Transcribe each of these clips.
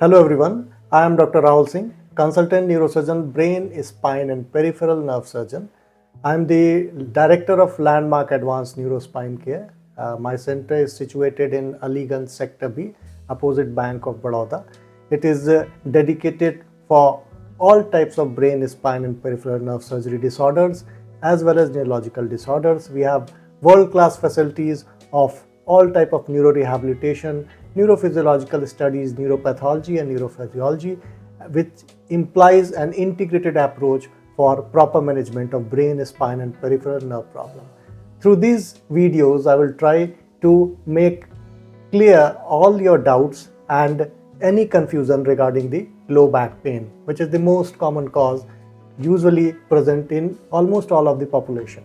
Hello everyone, I am Dr. Rahul Singh, consultant neurosurgeon, brain, spine and peripheral nerve surgeon. I am the director of Landmark Advanced Neurospine Care. My center is situated in Aliganj Sector B, opposite Bank of Baroda. It is dedicated for all types of brain, spine and peripheral nerve surgery disorders as well as neurological disorders. We have world-class facilities of all type of neurorehabilitation, neurophysiological studies, neuropathology and neurophysiology, which implies an integrated approach for proper management of brain, spine and peripheral nerve problem. Through these videos, I will try to make clear all your doubts and any confusion regarding the low back pain, which is the most common cause usually present in almost all of the population.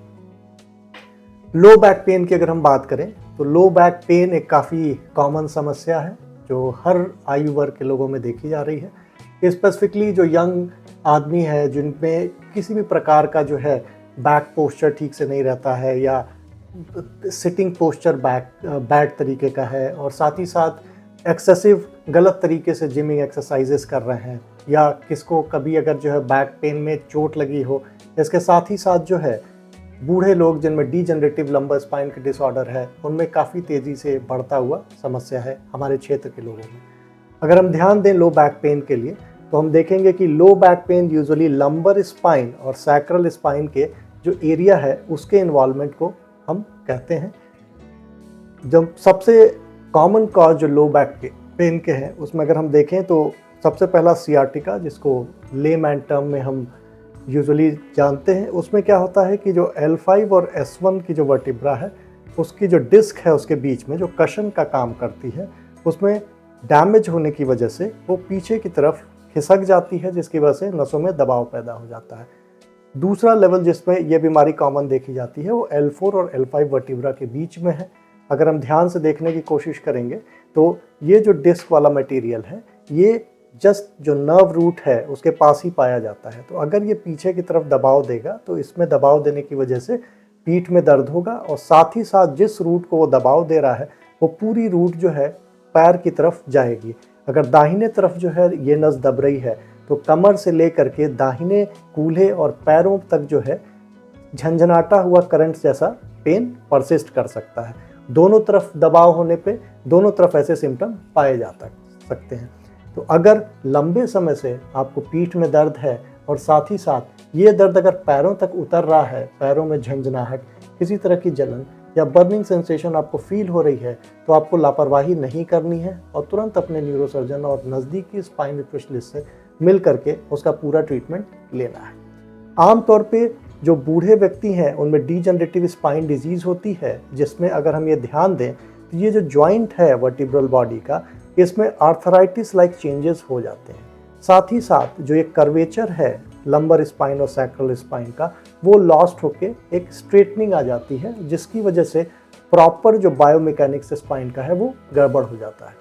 Low back pain की अगर हम बात करें तो low back pain एक काफ़ी common समस्या है जो हर आयु वर्ग के लोगों में देखी जा रही है। स्पेसिफिकली जो यंग आदमी है जिनमें किसी भी प्रकार का जो है बैक पोस्चर ठीक से नहीं रहता है या सिटिंग पोस्चर बैड तरीके का है और साथ ही साथ एक्सेसिव गलत तरीके से जिमिंग एक्सरसाइजेस कर रहे हैं या किसको कभी अगर जो है बैक पेन में चोट लगी हो, इसके साथ ही साथ जो है बूढ़े लोग जिनमें डीजनरेटिव लंबर स्पाइन के डिसऑर्डर है उनमें काफ़ी तेज़ी से बढ़ता हुआ समस्या है हमारे क्षेत्र के लोगों में। अगर हम ध्यान दें लो बैक पेन के लिए तो हम देखेंगे कि low back pain usually lumbar spine और सैक्रल स्पाइन के जो एरिया है उसके इन्वॉल्वमेंट को हम कहते हैं। जब सबसे कॉमन कॉज जो लो बैक पेन के हैं उसमें अगर हम देखें तो सबसे पहला सियाटिका, जिसको लेमैन टर्म में हम यूजुअली जानते हैं, उसमें क्या होता है कि जो L5 और S1 की जो वर्टिब्रा है उसकी जो डिस्क है उसके बीच में जो कशन का काम करती है उसमें डैमेज होने की वजह से वो पीछे की तरफ खिसक जाती है, जिसकी वजह से नसों में दबाव पैदा हो जाता है। दूसरा लेवल जिसमें ये बीमारी कॉमन देखी जाती है वो L4 और L5 वर्टिब्रा के बीच में है। अगर हम ध्यान से देखने की कोशिश करेंगे तो ये जो डिस्क वाला मटेरियल है ये जस्ट जो नर्व रूट है उसके पास ही पाया जाता है। तो अगर ये पीछे की तरफ दबाव देगा तो इसमें दबाव देने की वजह से पीठ में दर्द होगा और साथ ही साथ जिस रूट को वो दबाव दे रहा है वो पूरी रूट जो है पैर की तरफ जाएगी। अगर दाहिने तरफ जो है ये नस दब रही है तो कमर से लेकर के दाहिने कूल्हे और पैरों तक जो है झंझनाता हुआ करंट जैसा पेन परसिस्ट कर सकता है। दोनों तरफ दबाव होने पे दोनों तरफ ऐसे सिम्टम पाए जा सकते हैं। तो अगर लंबे समय से आपको पीठ में दर्द है और साथ ही साथ ये दर्द अगर पैरों तक उतर रहा है, पैरों में झंझनाहट, किसी तरह की जलन या बर्निंग सेंसेशन आपको फील हो रही है तो आपको लापरवाही नहीं करनी है और तुरंत अपने न्यूरोसर्जन और नज़दीकी स्पाइन स्पेशलिस्ट से मिल करके उसका पूरा ट्रीटमेंट लेना है। आमतौर पे जो बूढ़े व्यक्ति हैं उनमें डीजनरेटिव स्पाइन डिजीज़ होती है, जिसमें अगर हम ये ध्यान दें तो ये जो जॉइंट है वर्टिब्रल बॉडी का इसमें आर्थराइटिस लाइक चेंजेस हो जाते हैं। साथ ही साथ जो एक कर्वेचर है लंबर स्पाइन और सैक्रल स्पाइन का वो लॉस्ट होके एक स्ट्रेटनिंग आ जाती है, जिसकी वजह से प्रॉपर जो बायोमैकेनिक्स स्पाइन का है वो गड़बड़ हो जाता है।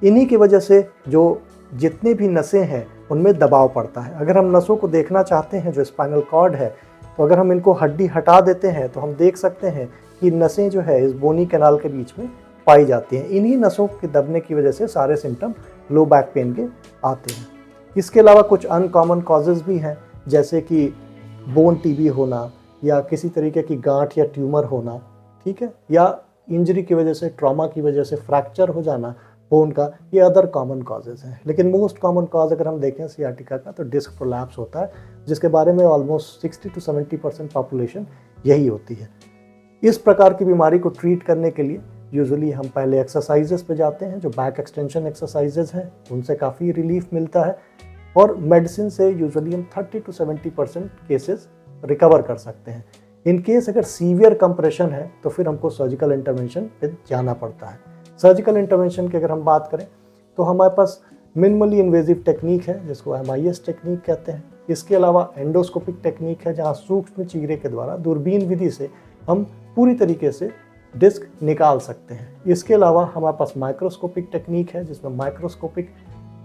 इन्हीं की वजह से जो जितने भी नसें हैं उनमें दबाव पड़ता है। अगर हम नसों को देखना चाहते हैं जो स्पाइनल कॉर्ड है तो अगर हम इनको हड्डी हटा देते हैं तो हम देख सकते हैं कि नसें जो है इस बोनी कैनाल के बीच में पाई जाती हैं। इन्हीं नसों के दबने की वजह से सारे सिम्टम लो बैक पेन के आते हैं। इसके अलावा कुछ अनकॉमन कॉजेज़ भी हैं, जैसे कि बोन टीबी होना या किसी तरीके की गांठ या ट्यूमर होना, ठीक है, या इंजरी की वजह से, ट्रॉमा की वजह से फ्रैक्चर हो जाना बोन का, ये अदर कॉमन कॉजेज़ हैं। लेकिन मोस्ट कॉमन कॉज अगर हम देखें सियाटिका का तो डिस्क प्रोलैप्स होता है, जिसके बारे में ऑलमोस्ट 60 to 70% पॉपुलेशन यही होती है। इस प्रकार की बीमारी को ट्रीट करने के लिए यूजुअली हम पहले एक्सरसाइजेस पे जाते हैं, जो बैक एक्सटेंशन एक्सरसाइजेस हैं उनसे काफ़ी रिलीफ मिलता है और मेडिसिन से यूजुअली हम 30 to 70% केसेस रिकवर कर सकते हैं। इन केस अगर सीवियर कंप्रेशन है तो फिर हमको सर्जिकल इंटरवेंशन पे जाना पड़ता है। सर्जिकल इंटरवेंशन की अगर हम बात करें तो हमारे पास मिनिमली इन्वेजिव टेक्निक है जिसको MIS टेक्निक कहते हैं। इसके अलावा एंडोस्कोपिक टेक्निक है जहाँ सूक्ष्म चीरे के द्वारा दूरबीन विधि से हम पूरी तरीके से डिस्क निकाल सकते हैं। इसके अलावा हमारे पास माइक्रोस्कोपिक टेक्निक है जिसमें माइक्रोस्कोपिक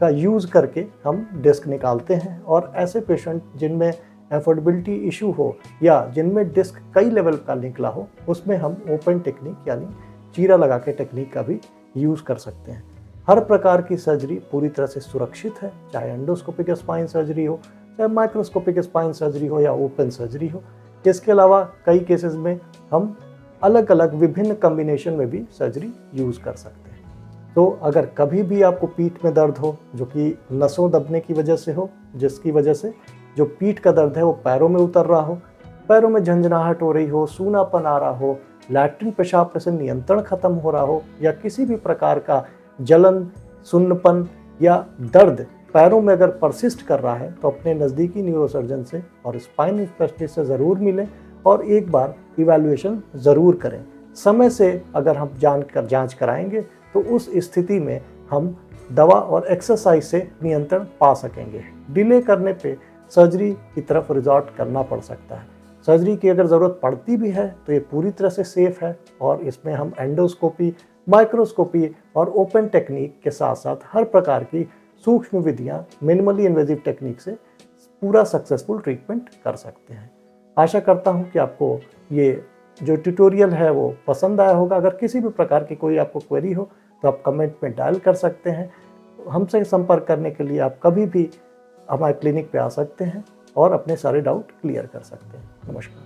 का यूज़ करके हम डिस्क निकालते हैं और ऐसे पेशेंट जिनमें एफोर्डेबिलिटी इशू हो या जिनमें डिस्क कई लेवल का निकला हो उसमें हम ओपन टेक्निक यानी चीरा लगा के टेक्निक का भी यूज़ कर सकते हैं। हर प्रकार की सर्जरी पूरी तरह से सुरक्षित है, चाहे एंडोस्कोपिक स्पाइन सर्जरी हो, चाहे माइक्रोस्कोपिक स्पाइन सर्जरी हो या ओपन सर्जरी हो। इसके अलावा कई केसेस में हम अलग अलग विभिन्न कॉम्बिनेशन में भी सर्जरी यूज़ कर सकते हैं। तो अगर कभी भी आपको पीठ में दर्द हो, जो कि नसों दबने की वजह से हो, जिसकी वजह से जो पीठ का दर्द है वो पैरों में उतर रहा हो, पैरों में झंझनाहट हो रही हो, सूनापन आ रहा हो, लैट्रिन पेशाब से नियंत्रण खत्म हो रहा हो, या किसी भी प्रकार का जलन, सुन्नपन या दर्द पैरों में अगर परसिस्ट कर रहा है, तो अपने नज़दीकी न्यूरोसर्जन से और स्पाइन स्पेशलिस्ट से ज़रूर मिलें और एक बार इवैल्यूएशन ज़रूर करें। समय से अगर हम जांच कराएंगे तो उस स्थिति में हम दवा और एक्सरसाइज से नियंत्रण पा सकेंगे। डिले करने पे सर्जरी की तरफ रिजॉर्ट करना पड़ सकता है। सर्जरी की अगर ज़रूरत पड़ती भी है तो ये पूरी तरह से सेफ है और इसमें हम एंडोस्कोपी, माइक्रोस्कोपी और ओपन टेक्निक के साथ साथ हर प्रकार की सूक्ष्म विधियाँ, मिनिमली इन्वेजिव टेक्निक से पूरा सक्सेसफुल ट्रीटमेंट कर सकते हैं। आशा करता हूँ कि आपको ये जो ट्यूटोरियल है वो पसंद आया होगा। अगर किसी भी प्रकार की कोई आपको क्वेरी हो तो आप कमेंट में डायल कर सकते हैं। हमसे संपर्क करने के लिए आप कभी भी हमारे क्लिनिक पे आ सकते हैं और अपने सारे डाउट क्लियर कर सकते हैं। नमस्कार।